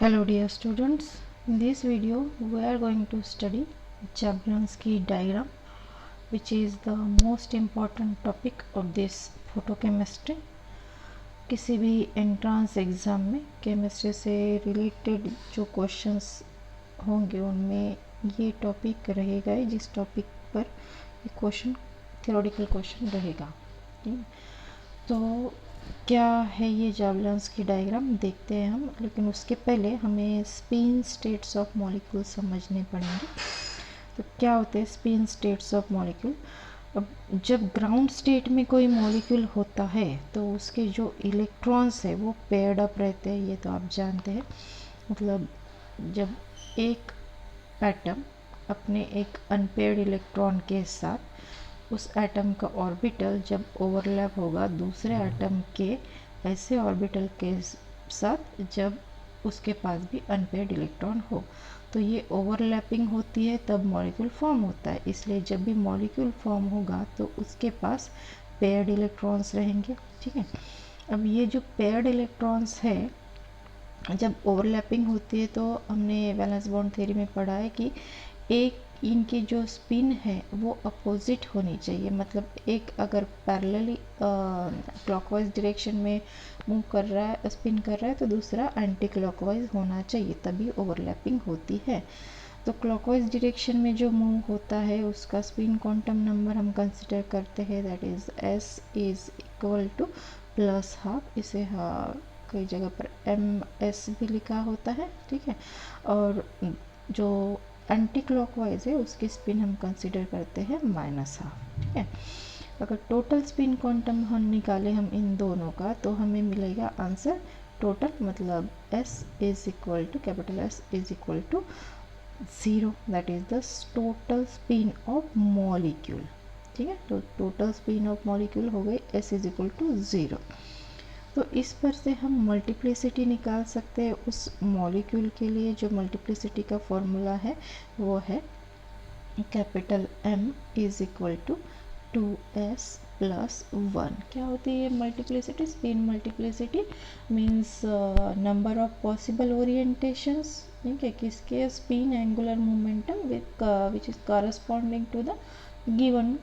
Hello dear students, in this video we are going to study Jablonski diagram, which is the most important topic of this photochemistry. किसी भी entrance exam में chemistry से related जो questions होंगे उनमें ये topic रहेगा ही, जिस टॉपिक पर ये क्वेश्चन थ्योरेटिकल क्वेश्चन रहेगा। ठीक है, तो क्या है ये जाबलांस्की डायग्राम देखते हैं हम, लेकिन उसके पहले हमें स्पिन स्टेट्स ऑफ मॉलिक्यूल समझने पड़ेंगे। तो क्या होते हैं स्पिन स्टेट्स ऑफ मॉलिक्यूल? अब जब ग्राउंड स्टेट में कोई मॉलिक्यूल होता है तो उसके जो इलेक्ट्रॉन्स है वो पेयर्ड अप रहते हैं, ये तो आप जानते हैं। मतलब जब एक एटम अपने एक अनपेयर्ड इलेक्ट्रॉन के साथ उस एटम का ऑर्बिटल जब ओवरलैप होगा दूसरे एटम के ऐसे ऑर्बिटल के साथ जब उसके पास भी अनपेयर्ड इलेक्ट्रॉन हो, तो ये ओवरलैपिंग होती है, तब मॉलिक्यूल फॉर्म होता है। इसलिए जब भी मॉलिक्यूल फॉर्म होगा तो उसके पास पेयर्ड इलेक्ट्रॉन्स रहेंगे। ठीक है, अब ये जो पेयर्ड इलेक्ट्रॉन्स है जब ओवरलैपिंग होती है तो हमने वैलेंस बॉन्ड थ्योरी में पढ़ा है कि एक इनकी जो स्पिन है वो अपोजिट होनी चाहिए। मतलब एक अगर पैरेलली क्लॉकवाइज डायरेक्शन में मूव कर रहा है, स्पिन कर रहा है, तो दूसरा एंटी क्लॉकवाइज होना चाहिए, तभी ओवरलैपिंग होती है। तो क्लॉकवाइज डायरेक्शन में जो मूव होता है उसका स्पिन क्वांटम नंबर हम कंसिडर करते हैं, that is S is equal two plus half. इसे कई जगह पर एम एस भी लिखा होता है। ठीक है, और जो एंटी क्लॉकवाइज है उसकी स्पिन हम कंसिडर करते हैं माइनस हाफ। ठीक है, अगर टोटल स्पिन क्वांटम हम निकालें हम इन दोनों का तो हमें मिलेगा आंसर टोटल, मतलब S is equal to capital S is equal to 0, that is the total spin of molecule. ठीक है, तो टोटल स्पिन ऑफ मॉलिक्यूल हो गई S इज इक्वल टू 0। तो इस पर से हम मल्टीप्लिसिटी निकाल सकते हैं उस मॉलिक्यूल के लिए। जो मल्टीप्लिसिटी का फॉर्मूला है वो है capital M is equal to 2s plus 1। क्या होती है multiplicity? Spin multiplicity means number of possible orientations. ठीक है, किसके spin angular momentum which is corresponding to the given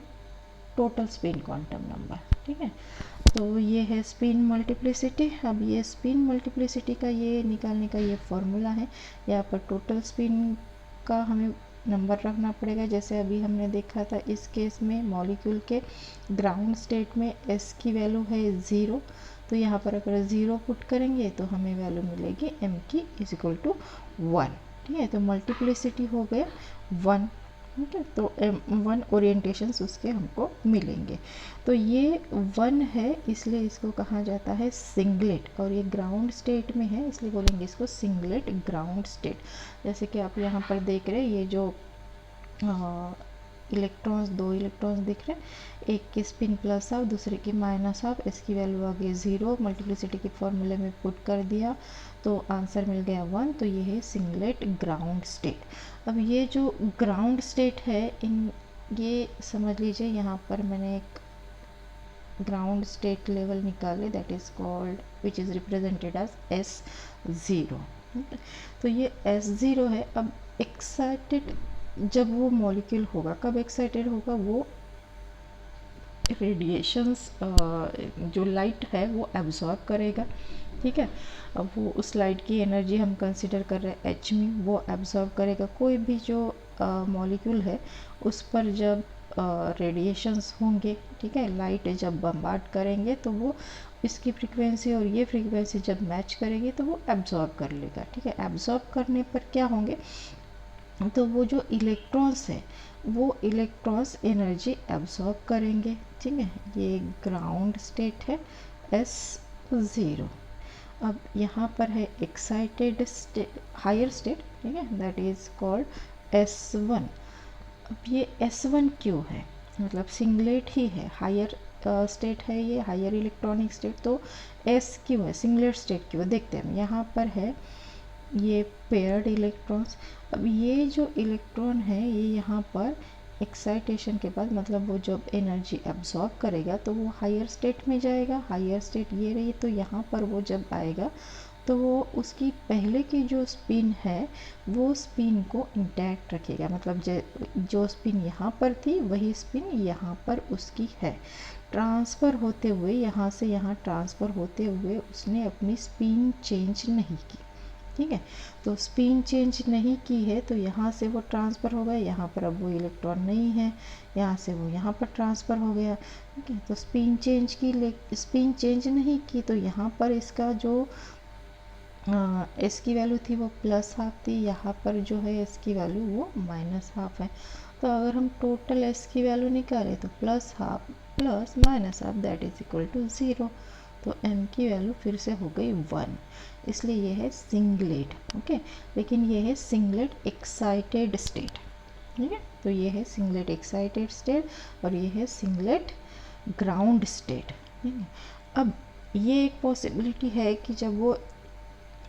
total spin quantum number. ठीक है, तो ये है स्पिन मल्टीप्लिसिटी। अब ये स्पिन मल्टीप्लिसिटी का ये निकालने का ये फॉर्मूला है। यहाँ पर टोटल स्पिन का हमें नंबर रखना पड़ेगा। जैसे अभी हमने देखा था इस केस में मॉलिक्यूल के ग्राउंड स्टेट में S की वैल्यू है 0, तो यहाँ पर अगर 0 पुट करेंगे तो हमें वैल्यू मिलेगी M की इज इक्वल टू 1। ठीक है, तो मल्टीप्लिसिटी हो गया 1। ठीक है, तो M1 ओरिएंटेशंस उसके हमको मिलेंगे। तो ये 1 है, इसलिए इसको कहा जाता है सिंगलेट, और ये ग्राउंड स्टेट में है इसलिए बोलेंगे इसको सिंगलेट ग्राउंड स्टेट। जैसे कि आप यहाँ पर देख रहे हैं ये जो इलेक्ट्रॉन्स, दो इलेक्ट्रॉन्स दिख रहे हैं, एक की स्पिन प्लस हाफ दूसरे की माइनस हाफ, इसकी वैल्यू आ गई 0, मल्टीप्लिसिटी के फॉर्मूले में पुट कर दिया तो आंसर मिल गया 1। तो ये है सिंगलेट ग्राउंड स्टेट। अब ये जो ग्राउंड स्टेट है ये समझ लीजिए, यहाँ पर मैंने एक ग्राउंड स्टेट लेवल निकाले, that is called which is represented as S0। तो ये S0 है। अब एक्साइटेड जब वो मॉलिक्यूल होगा, कब एक्साइटेड होगा? वो रेडिएशंस जो लाइट है वो एब्जॉर्ब करेगा। ठीक है, अब वो उस लाइट की एनर्जी हम कंसिडर कर रहे हैं h में, वो एब्जॉर्ब करेगा। कोई भी जो मॉलिक्यूल है उस पर जब रेडिएशंस होंगे, ठीक है, लाइट जब बम्बार्ड करेंगे तो वो इसकी फ्रीक्वेंसी और ये फ्रीक्वेंसी जब मैच करेगी तो वो एब्जॉर्ब कर लेगा। ठीक है, एब्जॉर्ब करने पर क्या होंगे? तो वो जो इलेक्ट्रॉन्स है वो इलेक्ट्रॉन्स एनर्जी एब्जॉर्ब करेंगे। ठीक है, ये ग्राउंड स्टेट है S0। अब यहाँ पर है एक्साइटेड स्टेट, हायर स्टेट, ठीक है, दैट इज कॉल्ड S1। अब ये S1 क्यों है? मतलब सिंगलेट ही है, हायर स्टेट है, ये हायर इलेक्ट्रॉनिक स्टेट, तो S क्यों है, सिंगलेट स्टेट क्यों? देखते हैं। यहाँ पर है ये पेयर्ड इलेक्ट्रॉन्स। अब ये जो इलेक्ट्रॉन है ये यहाँ पर एक्साइटेशन के बाद, मतलब वो जब एनर्जी एब्जॉर्ब करेगा तो वो हायर स्टेट में जाएगा। हायर स्टेट ये रही, तो यहाँ पर वो जब आएगा तो वो उसकी पहले की जो स्पिन है वो स्पिन को इंटैक्ट रखेगा, मतलब जो स्पिन यहाँ पर थी वही स्पिन यहाँ पर उसकी है। ट्रांसफ़र होते हुए यहाँ से यहाँ ट्रांसफ़र होते हुए उसने अपनी स्पिन चेंज नहीं की, ठीक है। तो स्पिन चेंज नहीं की है तो यहाँ से वो ट्रांसफ़र हो गया, यहाँ पर अब वो इलेक्ट्रॉन नहीं है, यहाँ से वो यहाँ पर ट्रांसफ़र हो गया, ठीक है। तो स्पिन चेंज नहीं की तो यहाँ पर इसका जो एस की वैल्यू थी वो +½ थी, यहाँ पर जो है एस की वैल्यू वो -½ है। तो अगर हम टोटल एस की वैल्यू निकालें तो +½ plus -½ that is equal to 0। तो m की वैल्यू फिर से हो गई 1, इसलिए ये है सिंगलेट, ओके। लेकिन ये है सिंगलेट एक्साइटेड स्टेट, ठीक है। तो ये है सिंगलेट एक्साइटेड स्टेट और ये है सिंगलेट ग्राउंड स्टेट, ठीक है। अब ये एक पॉसिबिलिटी है कि जब वो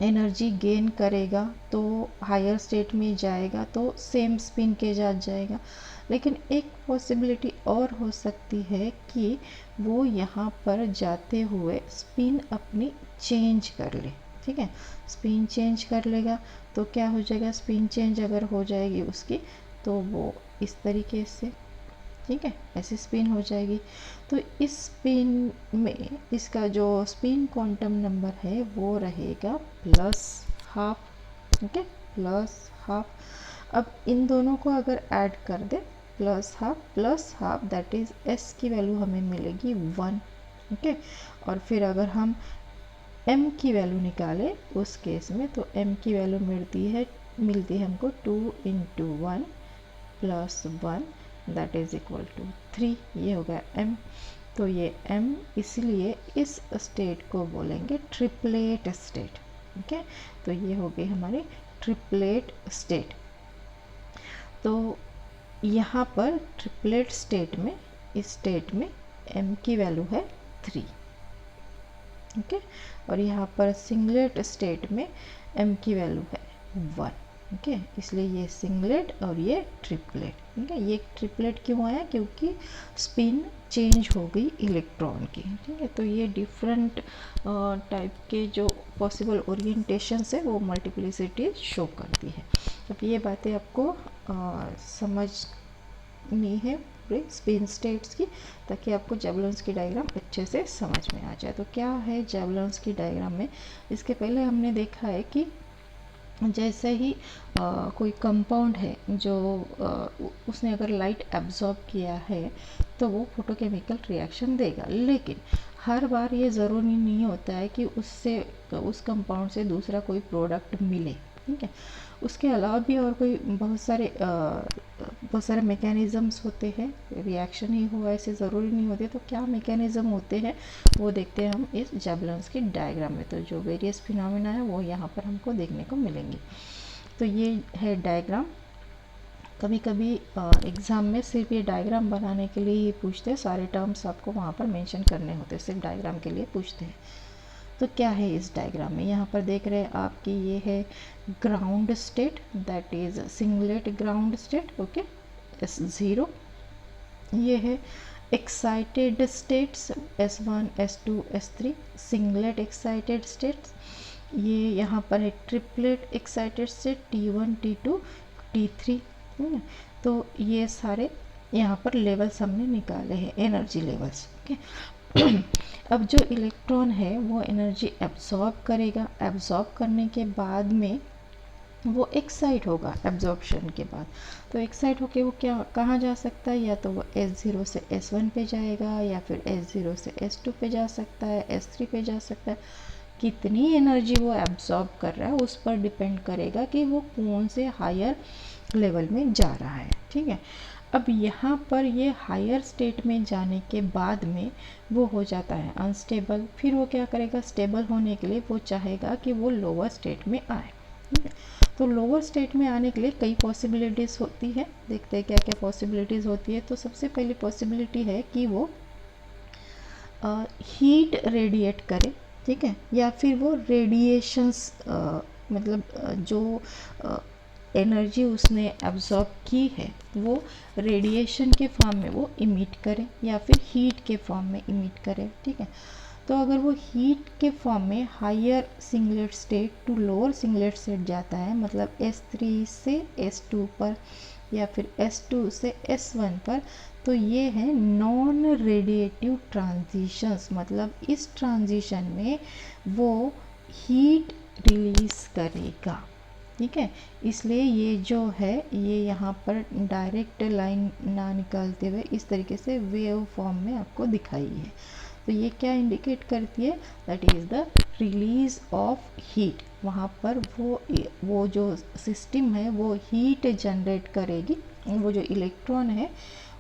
एनर्जी गेन करेगा तो हायर स्टेट में जाएगा तो सेम स्पिन के साथ जाएगा, लेकिन एक पॉसिबिलिटी और हो सकती है कि वो यहाँ पर जाते हुए स्पिन अपनी चेंज कर ले, ठीक है। स्पिन चेंज कर लेगा तो क्या हो जाएगा, स्पिन चेंज अगर हो जाएगी उसकी तो वो इस तरीके से, ठीक है, ऐसे स्पिन हो जाएगी। तो इस स्पिन में इसका जो स्पिन क्वांटम नंबर है वो रहेगा +½ ओके, +½ अब इन दोनों को अगर ऐड कर दे +½ दैट इज एस की वैल्यू हमें मिलेगी 1, ओके। और फिर अगर हम m की वैल्यू निकालें उस केस में तो m की वैल्यू मिलती है हमको 2 × 1 + 1 दैट इज इक्वल टू 3, ये हो गया m। तो ये m इसलिए इस स्टेट को बोलेंगे ट्रिपलेट स्टेट, ओके। तो ये हो गई हमारी ट्रिपलेट स्टेट। तो यहाँ पर ट्रिपलेट स्टेट में, इस स्टेट में m की वैल्यू है 3, ओके। और यहाँ पर सिंगलेट स्टेट में m की वैल्यू है 1, ओके। इसलिए ये सिंगलेट और ये ट्रिपलेट, ठीक है। ये ट्रिपलेट क्यों आया, क्योंकि स्पिन चेंज हो गई इलेक्ट्रॉन की, ठीक है। तो ये डिफरेंट टाइप के जो पॉसिबल ओरिएंटेशन है वो मल्टीप्लिसिटी शो करती है। अब ये बातें आपको समझनी है पूरे स्पिन स्टेट्स की, ताकि आपको जैवलेंस की डायग्राम अच्छे से समझ में आ जाए। तो क्या है जैवलेंस की डायग्राम में, इसके पहले हमने देखा है कि जैसे ही कोई कंपाउंड है जो उसने अगर लाइट एब्जॉर्ब किया है तो वो फोटोकेमिकल रिएक्शन देगा, लेकिन हर बार ये ज़रूरी नहीं होता है कि उस कंपाउंड से दूसरा कोई प्रोडक्ट मिले, ठीक है। उसके अलावा भी और कोई बहुत सारे मैकेनिज़म्स होते हैं, रिएक्शन ही हुआ ऐसे ज़रूरी नहीं होते। तो क्या मैकेनिज़्म होते हैं वो देखते हैं हम इस जैवलेंस की डायग्राम में। तो जो वेरियस फिनोमेना है वो यहाँ पर हमको देखने को मिलेंगे। तो ये है डायग्राम। कभी कभी एग्ज़ाम में सिर्फ ये डायग्राम बनाने के लिए ही पूछते हैं, सारे टर्म्स आपको वहाँ पर मेंशन करने होते हैं, सिर्फ डायग्राम के लिए पूछते हैं। तो क्या है इस डायग्राम में, यहाँ पर देख रहे हैं आपकी ये है ground state, that is singlet ground state, okay, S0। ये है excited states S1 S2 S3, singlet excited states. ये यहाँ पर है triplet excited state T1 T2 T3, तो ये सारे यहाँ पर लेवल्स हमने निकाले हैं, एनर्जी लेवल्स, ओके। अब जो इलेक्ट्रॉन है वो एनर्जी एब्जॉर्ब करेगा, एब्जॉर्ब करने के बाद में वो एक्साइट होगा एब्जॉर्प्शन के बाद। तो एक्साइट होके वो कहाँ जा सकता है, या तो वो S0 से S1 पे जाएगा, या फिर S0 से S2 पे जा सकता है, S3 पे जा सकता है। कितनी एनर्जी वो एब्जॉर्ब कर रहा है उस पर डिपेंड करेगा कि वो कौन से हायर लेवल में जा रहा है, ठीक है। अब यहाँ पर ये हायर स्टेट में जाने के बाद में वो हो जाता है अनस्टेबल, फिर वो क्या करेगा, स्टेबल होने के लिए वो चाहेगा कि वो लोअर स्टेट में आए, ठीक है। तो लोअर स्टेट में आने के लिए कई पॉसिबिलिटीज़ होती है, देखते हैं क्या क्या पॉसिबिलिटीज़ होती है। तो सबसे पहली पॉसिबिलिटी है कि वो हीट रेडिएट करे, ठीक है, या फिर वो रेडिएशंस मतलब जो एनर्जी उसने एब्जॉर्ब की है वो रेडिएशन के फॉर्म में वो इमिट करे, या फिर हीट के फॉर्म में इमिट करे, ठीक है। तो अगर वो हीट के फॉर्म में higher singlet state to lower singlet state जाता है, मतलब S3 से S2 पर या फिर S2 से S1 पर, तो ये है नॉन रेडिएटिव ट्रांजिशंस। मतलब इस ट्रांजिशन में वो हीट रिलीज करेगा, ठीक है। इसलिए ये जो है ये यहाँ पर डायरेक्ट लाइन ना निकालते हुए इस तरीके से वेव फॉर्म में आपको दिखाई है। तो ये क्या इंडिकेट करती है, that is the release of heat. वहाँ पर वो जो सिस्टम है वो हीट जनरेट करेगी, वो जो इलेक्ट्रॉन है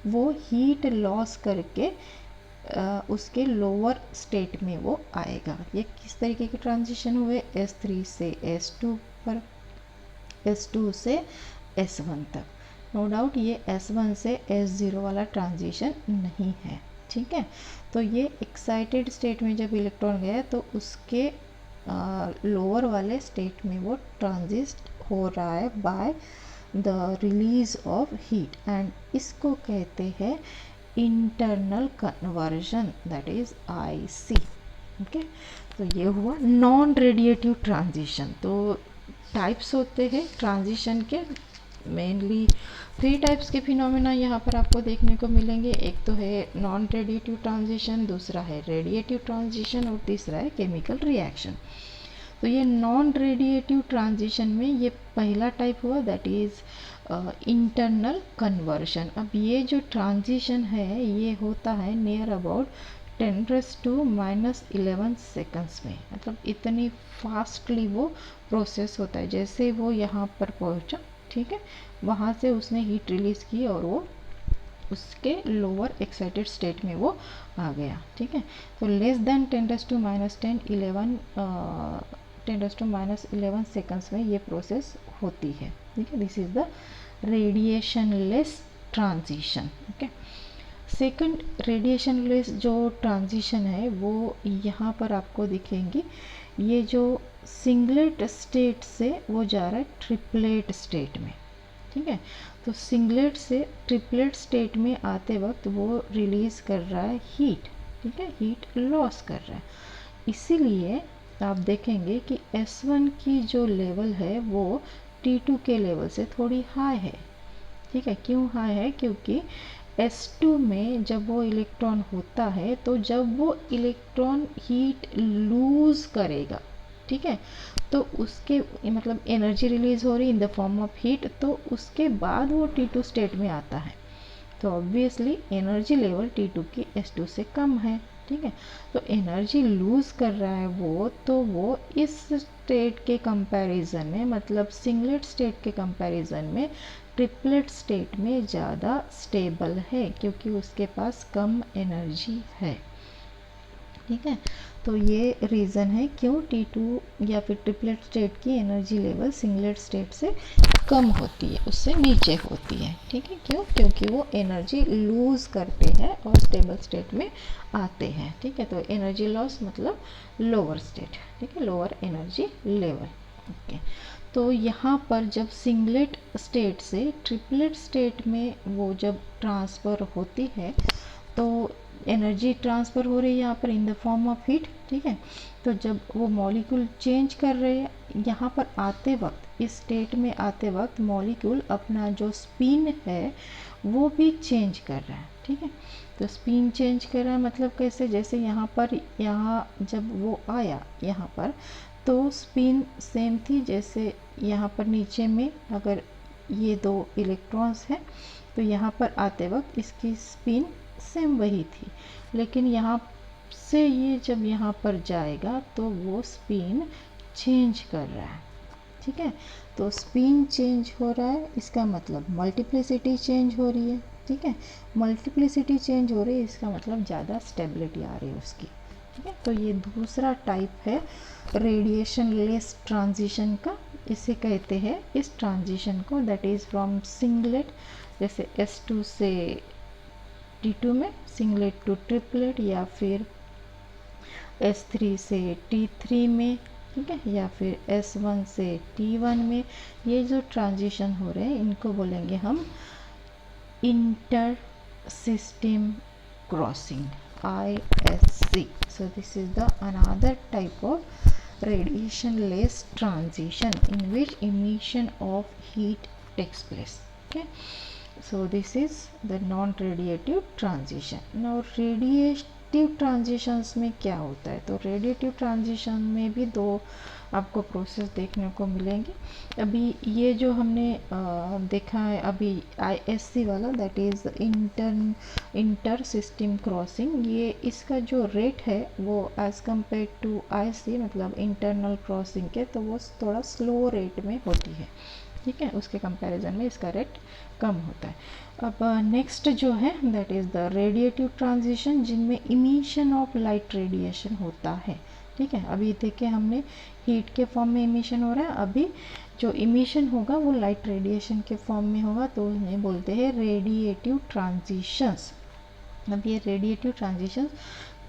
वो हीट लॉस करके उसके लोअर स्टेट में वो आएगा। ये किस तरीके के ट्रांजिशन हुए, S3 से S2 पर, S2 से S1 तक। नो डाउट ये S1 से S0 वाला ट्रांजिशन नहीं है, ठीक है। तो ये एक्साइटेड स्टेट में जब इलेक्ट्रॉन गया तो उसके लोअर वाले स्टेट में वो ट्रांजिस्ट हो रहा है by the release of heat, and इसको कहते हैं internal conversion, that is IC। Okay, तो ये हुआ नॉन रेडिएटिव ट्रांजिशन। तो टाइप्स होते हैं ट्रांजिशन के, मेनली 3 टाइप्स के फिनोमेना यहाँ पर आपको देखने को मिलेंगे। एक तो है नॉन रेडिएटिव ट्रांजिशन, दूसरा है रेडिएटिव ट्रांजिशन और तीसरा है केमिकल रिएक्शन। तो ये नॉन रेडिएटिव ट्रांजिशन में ये पहला टाइप हुआ, दैट इज़ इंटरनल कन्वर्शन। अब ये जो ट्रांजिशन है ये होता है नियर अबाउट 10⁻⁻11 सेकंड्स में। मतलब इतनी फास्टली वो प्रोसेस होता है। जैसे वो यहाँ पर पहुँचा, ठीक है, वहाँ से उसने हीट रिलीज़ की और वो उसके लोअर एक्साइटेड स्टेट में वो आ गया, ठीक है। तो लेस देन 10⁻11 सेकंड्स में ये प्रोसेस होती है, ठीक है। This is the radiation less transition, okay. Second radiation less जो ट्रांजिशन है वो यहाँ पर आपको दिखेंगी। ये जो सिंगलेट स्टेट से वो जा रहा है ट्रिपलेट स्टेट में, ठीक है। तो सिंगलेट से ट्रिपलेट स्टेट में आते वक्त वो रिलीज़ कर रहा है हीट, ठीक है, हीट लॉस कर रहा है। इसीलिए आप देखेंगे कि S1 की जो लेवल है वो T2 के लेवल से थोड़ी हाई है, ठीक है। क्यों हाई है, क्योंकि S2 में जब वो इलेक्ट्रॉन होता है तो जब वो इलेक्ट्रॉन हीट लूज़ करेगा, ठीक है, तो उसके मतलब एनर्जी रिलीज हो रही in the form of heat, तो उसके बाद वो T2 स्टेट में आता है। तो ऑब्वियसली एनर्जी लेवल T2 की S2 से कम है, ठीक है। तो एनर्जी लूज़ कर रहा है वो, तो वो इस स्टेट के कंपैरिजन में, मतलब सिंगलेट स्टेट के कंपैरिजन में ट्रिपलेट स्टेट में ज़्यादा स्टेबल है, क्योंकि उसके पास कम एनर्जी है, ठीक है। तो ये रीज़न है क्यों T2 या फिर ट्रिपलेट स्टेट की एनर्जी लेवल सिंगलेट स्टेट से कम होती है, उससे नीचे होती है, ठीक है। क्यों, क्योंकि वो एनर्जी लूज़ करते हैं और स्टेबल स्टेट में आते हैं, ठीक है। तो एनर्जी लॉस मतलब लोअर स्टेट, ठीक है, लोअर एनर्जी लेवल, ओके। तो यहाँ पर जब सिंगलेट स्टेट से ट्रिपलेट स्टेट में वो जब ट्रांसफ़र होती है तो एनर्जी ट्रांसफ़र हो रही है यहाँ पर in the form of heat, ठीक है। तो जब वो मॉलिक्यूल चेंज कर रहे हैं यहाँ पर आते वक्त, इस स्टेट में आते वक्त मॉलिक्यूल अपना जो स्पिन है वो भी चेंज कर रहा है, ठीक है। तो स्पिन चेंज कर रहा है मतलब कैसे, जैसे यहाँ पर जब वो आया यहाँ पर तो स्पिन सेम थी, जैसे यहाँ पर नीचे में अगर ये 2 इलेक्ट्रॉन्स हैं तो यहाँ पर आते वक्त इसकी स्पिन सेम वही थी, लेकिन यहाँ से ये जब यहाँ पर जाएगा तो वो स्पिन चेंज कर रहा है, ठीक है। तो स्पिन चेंज हो रहा है, इसका मतलब मल्टीप्लिसिटी चेंज हो रही है, ठीक है। मल्टीप्लिसिटी चेंज हो रही है, इसका मतलब ज़्यादा स्टेबिलिटी आ रही है उसकी, ठीक है। तो ये दूसरा टाइप है रेडिएशन लेस ट्रांजिशन का, इसे कहते हैं इस ट्रांजिशन को, दैट इज़ फ्रॉम सिंगलेट, जैसे S2 से T2 में, सिंगलेट टू ट्रिपलेट, या फिर S3 से T3 में, ठीक है, या फिर S1 से T1 में। ये जो ट्रांजिशन हो रहे हैं इनको बोलेंगे हम inter system crossing, ISC। So this is the another type of radiation-less transition in which emission of heat takes place. Okay, so this is the non-radiative transition. Now radiative transitions में क्या होता है, तो रेडिएटिव ट्रांजिशन में भी दो आपको process देखने को मिलेंगे. अभी ये जो हमने देखा है अभी ISC वाला, that is inter system crossing, ये इसका जो रेट है वो एज़ कम्पेयर टू IC मतलब इंटरनल क्रॉसिंग के, तो वो थोड़ा स्लो रेट में होती है. ठीक है, उसके कंपैरिजन में इसका रेट कम होता है. अब नेक्स्ट जो है that is the radiative transition, जिनमें इमिशन ऑफ लाइट रेडिएशन होता है. ठीक है, अभी देखिए हमने हीट के फॉर्म में इमिशन हो रहा है, अभी जो इमिशन होगा वो लाइट रेडिएशन के फॉर्म में होगा, तो उन्हें बोलते हैं रेडिएटिव ट्रांजिशंस. अब ये रेडिएटिव ट्रांजिशंस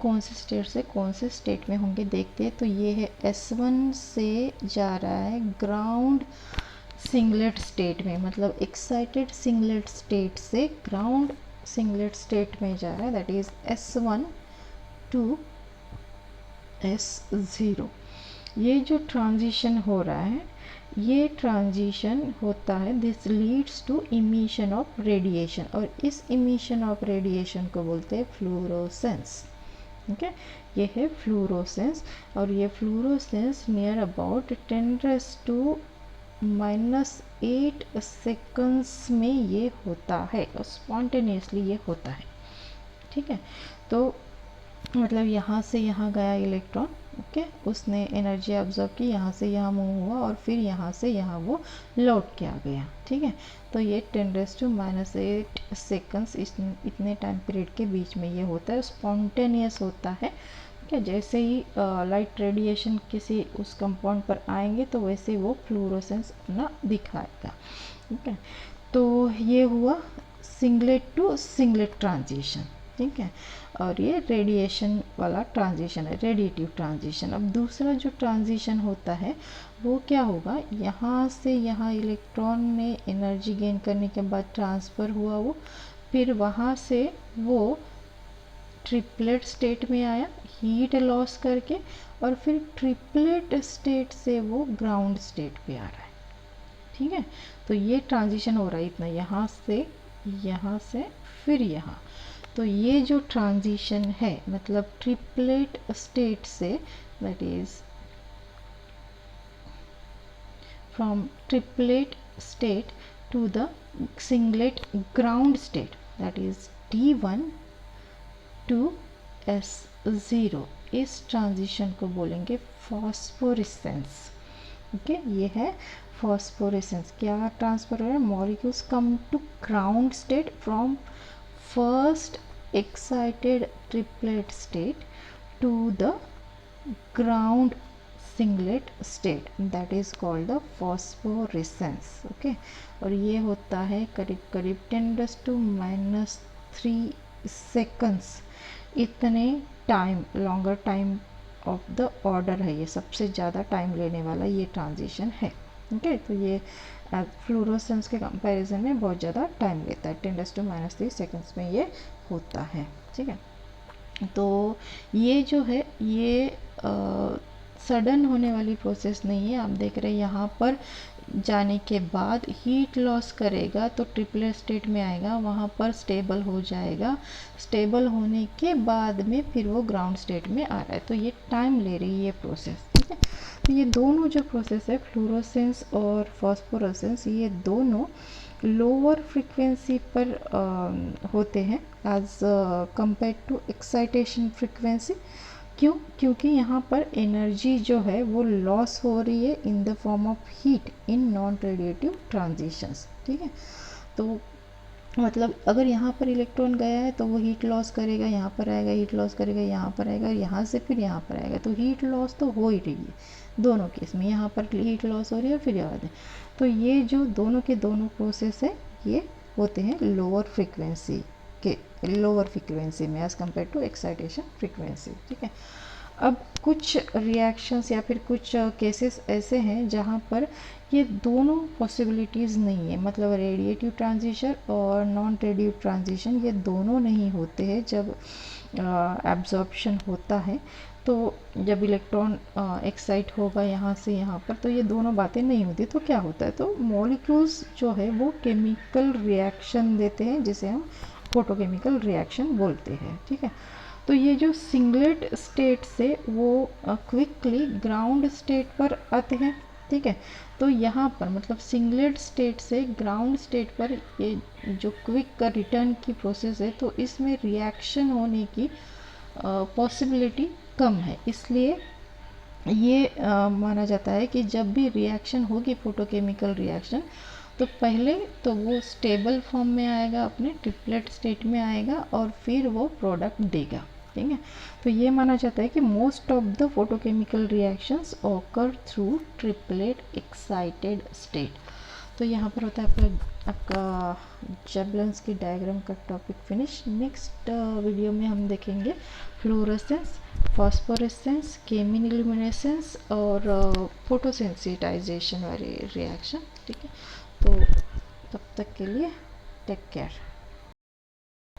कौन से स्टेट से कौन से स्टेट में होंगे देखते हैं. तो ये है S1 से जा रहा है ग्राउंड सिंगलेट स्टेट में, मतलब एक्साइटेड सिंगलेट स्टेट से ग्राउंड सिंगलेट स्टेट में जा रहा है, that is S1 to S0. ये जो ट्रांजिशन हो रहा है, ये ट्रांजिशन होता है, this leads to emission of radiation, और इस इमिशन ऑफ रेडिएशन को बोलते हैं फ्लोरोसेंस. ओके, ये है फ्लोरोसेंस, और ये फ्लोरोसेंस नियर अबाउट 10⁻⁻8 सेकंड्स में ये होता है, और स्पॉन्टेनियसली ये होता है. ठीक है, तो मतलब यहाँ से यहाँ गया इलेक्ट्रॉन, ओके, उसने एनर्जी ऑब्जर्व की, यहाँ से यहाँ मूव हुआ, और फिर यहाँ से यहाँ वो लौट के आ गया. ठीक है, तो ये 10⁻⁸ सेकंड्स इतने टाइम पीरियड के बीच में ये होता है, स्पॉन्टेनियस होता है. ठीक है, जैसे ही लाइट रेडिएशन किसी उस कंपाउंड पर आएंगे तो वैसे वो फ्लोरोसेंस अपना दिखाएगा. ठीक है, तो ये हुआ सिंगलेट टू सिंगलेट ट्रांजिशन. ठीक है, और ये रेडिएशन वाला ट्रांजिशन है, रेडिएटिव ट्रांजिशन. अब दूसरा जो ट्रांजिशन होता है वो क्या होगा, यहाँ से यहाँ इलेक्ट्रॉन ने एनर्जी गेन करने के बाद ट्रांसफ़र हुआ वो, फिर वहाँ से वो ट्रिपलेट स्टेट में आया हीट लॉस करके, और फिर ट्रिपलेट स्टेट से वो ग्राउंड स्टेट पे आ रहा है. ठीक है, तो ये ट्रांजिशन हो रहा है इतना, यहाँ से फिर यहाँ. तो ये जो ट्रांजिशन है मतलब ट्रिपलेट स्टेट से, that is from triplet state to the singlet ground state, that is T1 to S0, इस ट्रांजिशन को बोलेंगे फॉस्फोरेसेंस. ओके, ये है फॉस्फोरेसेंस. क्या ट्रांसफर हो रहा है, molecules come to ground state from first excited triplet state to the ground singlet state, that is called the phosphorescence. okay, और ये होता है करीब करीब 10⁻³ seconds, इतने time, longer time of the order है, ये सबसे ज़्यादा टाइम लेने वाला ये ट्रांजिशन है. ओके, तो ये फ्लोरोसेंस के कंपैरिजन में बहुत ज़्यादा टाइम लेता है, 10⁻³ सेकंड्स में ये होता है. ठीक है, तो ये जो है ये सडन होने वाली प्रोसेस नहीं है. आप देख रहे हैं यहाँ पर जाने के बाद हीट लॉस करेगा तो ट्रिपलेट स्टेट में आएगा, वहाँ पर स्टेबल हो जाएगा, स्टेबल होने के बाद में फिर वो ग्राउंड स्टेट में आ रहा है, तो ये टाइम ले रही है ये प्रोसेस. ठीक है, तो ये दोनों जो प्रोसेस है फ्लोरोसेंस और फॉस्फोरेसेंस, ये दोनों लोअर फ्रीक्वेंसी पर होते हैं as compare to excitation frequency. क्यों, क्योंकि यहाँ पर एनर्जी जो है वो लॉस हो रही है in the form of heat in non radiative transitions. ठीक है, तो मतलब अगर यहाँ पर इलेक्ट्रॉन गया है तो वो हीट लॉस करेगा, यहाँ पर आएगा हीट लॉस करेगा, यहाँ पर आएगा, यहाँ से फिर यहाँ पर आएगा, तो हीट लॉस तो हो ही रही है दोनों केस में. यहाँ पर हीट लॉस हो रही है फिर यहाँ पर, तो ये जो दोनों के दोनों प्रोसेस है ये होते हैं लोअर फ्रीक्वेंसी में as compare to excitation frequency. ठीक है, अब कुछ रिएक्शंस या फिर कुछ केसेस ऐसे हैं जहाँ पर ये दोनों पॉसिबिलिटीज़ नहीं है, मतलब रेडिएटिव ट्रांजिशन और नॉन रेडिएटिव ट्रांजिशन ये दोनों नहीं होते हैं जब एब्जॉर्प्शन होता है, तो जब इलेक्ट्रॉन एक्साइट होगा यहाँ से यहाँ पर, तो ये दोनों बातें नहीं होती। तो क्या होता है, तो मॉलिक्यूल्स जो है वो केमिकल रिएक्शन देते हैं, जिसे हम फोटोकेमिकल रिएक्शन बोलते हैं। ठीक है, तो ये जो सिंगलेट स्टेट से वो क्विकली ग्राउंड स्टेट पर आते हैं। ठीक है, तो यहाँ पर मतलब सिंगलेट स्टेट से ग्राउंड स्टेट पर ये जो क्विक का रिटर्न की प्रोसेस है, तो इसमें रिएक्शन होने की पॉसिबिलिटी कम है। इसलिए ये माना जाता है कि जब भी रिएक्शन होगी फोटोकेमिकल रिएक्शन, तो पहले तो वो स्टेबल फॉर्म में आएगा, अपने ट्रिपलेट स्टेट में आएगा, और फिर वो प्रोडक्ट देगा। ठीक है, तो ये माना जाता है कि most of the photochemical reactions occur through triplet excited state. तो यहाँ पर होता है आपका जबलेंस की डायग्राम का टॉपिक फिनिश। नेक्स्ट वीडियो में हम देखेंगे फ्लोरेसेंस, फॉस्फोरेसेंस, केमिल्यूमिनेसेंस और फोटोसेंसिटाइजेशन वाली रिएक्शन। ठीक है, तो तब तक के लिए टेक केयर।